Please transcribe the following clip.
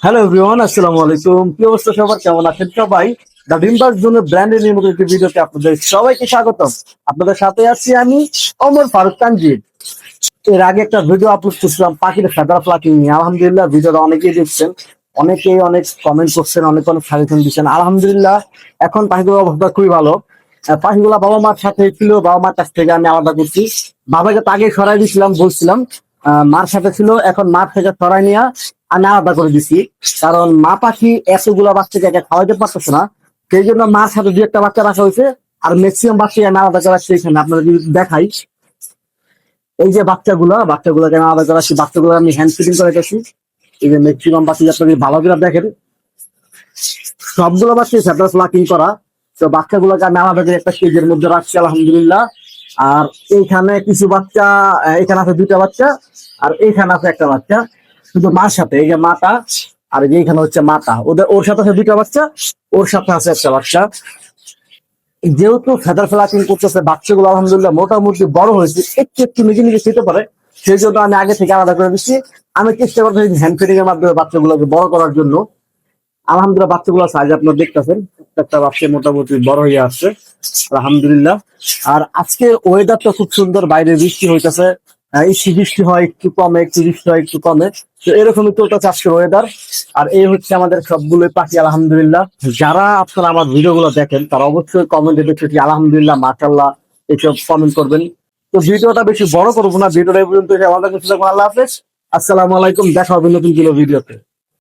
Hello everyone, আসসালামু আলাইকুম। কি অবস্থা সবার, কেমন আছেন সবাই? দা ডিম্বাস জোনের ব্র্যান্ডের নির্মিত একটি ভিডিওতে আপনাদের সবাইকে স্বাগতম। আপনাদের সাথে আছি আমি, ওমর ফারুক তানজিদ। এর আগে একটা ভিডিও আপলোড করছিলাম পাখির ফেদার ফ্লাকিং নিয়ে। আলহামদুলিল্লাহ ভিডিওটা অনেকেই দেখছেন, অনেকেই অনেক কমেন্ট করছেন, অনেক অনেক সাজেশন দিচ্ছেন। আলহামদুলিল্লাহ এখন পাখিগুলোর অবস্থা খুবই ভালো। পাখিগুলা বাবা মার সাথে ছিল, বাবা মার কাছ থেকে আমি আলাদা করছি। বাবাকে তো আগে সরাই দিয়েছিলাম, বলছিলাম মার সাথে ছিল, এখন মার থেকে সরাই নিয়ে আমি আলাদা করে দিছি। কারণ মা পাখি এতগুলা বাচ্চাকে একা খাওয়াইতে পারতেছে না, সেই জন্য মার সাথে দু একটা বাচ্চা রাখা হয়েছে। আর ম্যাক্সিমাম বাচ্চাকে আমি আলাদা করে রাখছি। এখানে আপনাদের যদি দেখাই, এই যে বাচ্চাগুলোকে আমি আলাদা করে রাখছি। বাচ্চাগুলো আমি হ্যান্ড ফিটিং করে রেখেছি। এই যে ম্যাক্সিমাম বাচ্চা আপনাদের ভালো করে দেখেন, সবগুলো বাচ্চা সেপারেট ফ্লাকিং করা। তো বাচ্চাগুলোকে আমি আলাদা করে একটা কেজের মধ্যে রাখছি আলহামদুলিল্লাহ। আর এইখানে কিছু বাচ্চা, এখানে আছে দুইটা বাচ্চা, আর এইখানে আছে একটা বাচ্চা শুধু মার সাথে। এই যে মাটা, আর এই যে এইখানে হচ্ছে মাটা, ওর সাথে আছে দুইটা বাচ্চা, ওর সাথে আছে একটা বাচ্চা। যেহেতু ফেদার ফ্লাকিং করতেছে, বাচ্চাগুলো আলহামদুলিল্লাহ মোটামুটি বড় হয়েছে, একটু একটু নিজে নিজে খেতে পারে। সেই জন্য আমি আগে থেকে আলাদা করে দিচ্ছি। আমি চেষ্টা করতেছি হ্যান্ড ফিডিং এর মাধ্যমে বাচ্চাগুলোকে বড় করার জন্য। আলহামদুলিল্লাহ বাচ্চাগুলো সাইজ আপনারা দেখতেছেন, একটা বাচ্চা মোটামুটি বড় হয়ে আসছে আলহামদুলিল্লাহ। আর আজকের ওয়েদারটা খুব সুন্দর, বাইরে বৃষ্টি হইতেছে। একটু বৃষ্টি হয়, একটু কমে, একটু বৃষ্টি হয়, একটু কমে। তো এরকমই চলতেছে আজকের ওয়েদার। আর এই হচ্ছে আমাদের সবগুলো পাখি আলহামদুলিল্লাহ। যারা আপনারা আমার ভিডিও গুলো দেখেন তারা অবশ্যই কমেন্টে দেখেছি আলহামদুলিল্লাহ, মাশাআল্লাহ এইসব কমেন্ট করবেন। তো ভিডিওটা বেশি বড় করবো না, ভিডিওটা এই পর্যন্ত। আমাদের কাছে আল্লাহ হাফেজ, আসসালামু আলাইকুম। দেখা হবে নতুন কোনো ভিডিওতে।